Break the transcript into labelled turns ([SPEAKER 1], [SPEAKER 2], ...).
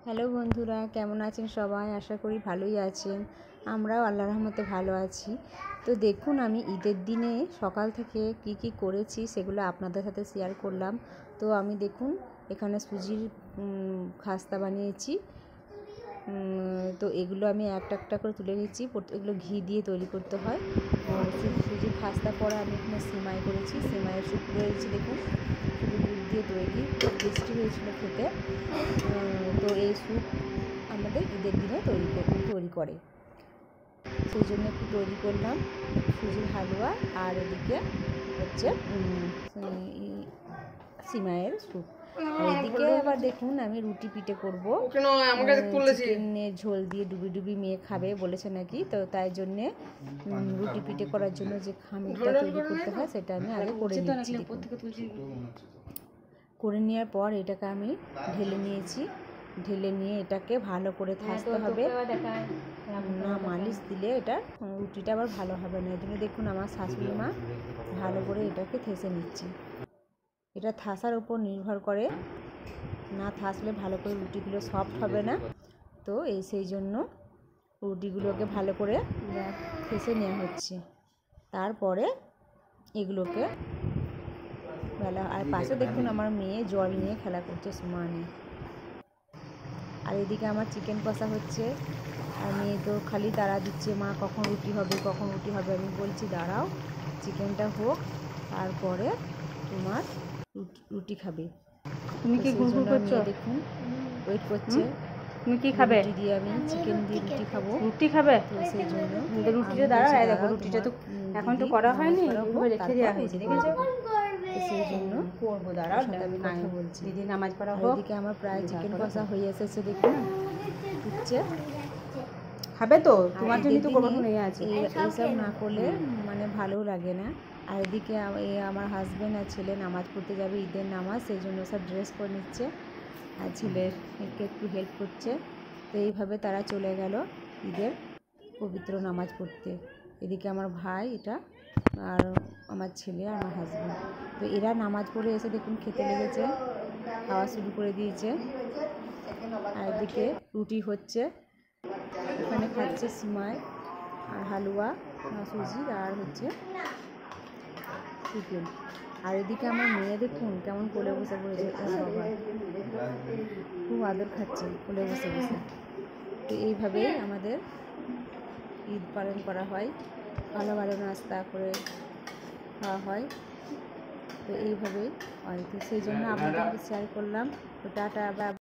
[SPEAKER 1] Hello বন্ধুরা, কেমন আছেন সবাই? আশা করি ভালোই আছেন। আমরাও আল্লাহর রহমতে ভালো আছি। তো দেখুন, আমি ঈদের দিনে সকাল থেকে কি কি করেছি সেগুলো আপনাদের সাথে শেয়ার করলাম। তো আমি দেখুন এখানে সুজির খাস্তা বানিয়েছি। তো এগুলো আমি একটা একটা করে তুলে নিচ্ছি। এগুলো ঘি দিয়ে তৈরি করতে হয়। সুজির খাস্তা পরে আমি এখানে সিমাই করেছি, সিমাইয়ের স্যুপ করেছি। দেখুন শুধু দুধ দিয়ে তৈরি, খুব টেস্টি হয়েছিল খেতে। তো এই স্যুপ আমাদের ঈদের দিনে তৈরি করে, সেই জন্য একটু তৈরি করলাম সুজির হালুয়া। আর এদিকে হচ্ছে সিমাইয়ের স্যুপ। আর এদিকে আবার দেখুন আমি রুটি পিঠে করবো। চিকেনের ঝোল দিয়ে ডুবি মেয়ে খাবে বলেছে নাকি, তো তাই জন্যে রুটি পিঠে করার জন্য যে খামিরটা তৈরি করতে হয় সেটা আমি আগে করে নিচ্ছি। করে নেওয়ার পর এটাকে আমি ঢেলে নিয়েছি। ঢেলে নিয়ে এটাকে ভালো করে থাকতে হবে, না মালিশ দিলে এটা রুটিটা আবার ভালো হবে না। এই জন্য দেখুন আমার শাশুড়ি মা ভালো করে এটাকে থেসে নিচ্ছি। এটা থাসার উপর নির্ভর করে, না থাসলে ভালো করে রুটিগুলো সফট হবে না। তো সেই জন্য রুটিগুলোকে ভালো করে থেসে নেওয়া হচ্ছে। তারপরে এগুলোকে আর পাশে দেখুন আমার মেয়ে জল নিয়ে খেলা করছে সমানে। আর এদিকে আমার চিকেন কষা হচ্ছে, আর মেয়ে তো খালি তাড়া দিচ্ছে, মা কখন রুটি হবে কখন রুটি হবে। আমি বলছি দাঁড়াও, চিকেনটা হোক, তারপরে তোমার রুটি খাবে। তুমি কি করছো? দেখুন ওয়েট করছে, তুমি কি খাবে? রুটি দিয়ে আমি চিকেন দিয়ে রুটি খাবো। রুটি খাবে? তো সেই জন্য রুটিটা দাঁড়াও, দেখো রুটিটা তো এখন তো করা হয়নি, এইভাবে রেখে দেওয়া হয়েছে, দেখেছো? সেই জন্য করবো, দাঁড়াও আমি কথা বলছি। দিদি নামাজ পড়া হোক। এদিকে আমার প্রায় চিকেন কষা হয়ে এসেছে, দেখুন হচ্ছে। খাবে তো, তোমার জন্য তো কখন হয়ে আছে। এইসব না করলে মানে ভালো লাগে না। আর এদিকে আমার হাজব্যান্ড আর ছেলে নামাজ পড়তে যাবে, ঈদের নামাজ, সেই জন্য সব ড্রেস করে নিচ্ছে আর ছেলেকে একটু হেল্প করছে। তো এইভাবে তারা চলে গেল ঈদের পবিত্র নামাজ পড়তে। এদিকে আমার ভাই এটা, আর আমার ছেলে আর আমার হাজব্যান্ড। তো এরা নামাজ পড়ে এসে দেখুন খেতে লেগেছে, খাওয়া শুরু করে দিয়েছে। আর এদিকে রুটি হচ্ছে, এখানে খাচ্ছে সিমাই আর হালুয়া সুজির, আর হচ্ছে চিকেন। আর এদিকে আমার মেয়ে দেখুন কেমন কোলে বসে পড়েছে, বাবা খুব আদর খাচ্ছে কোলে বসে বসে। তো এইভাবেই আমাদের ঈদ পালন করা হয়, ভালো ভালো নাস্তা করে খাওয়া হয়। তো এইভাবেই হয়, তো সেই জন্য আপনাদেরকে শেয়ার করলাম। তো টাটা, বাই বাই।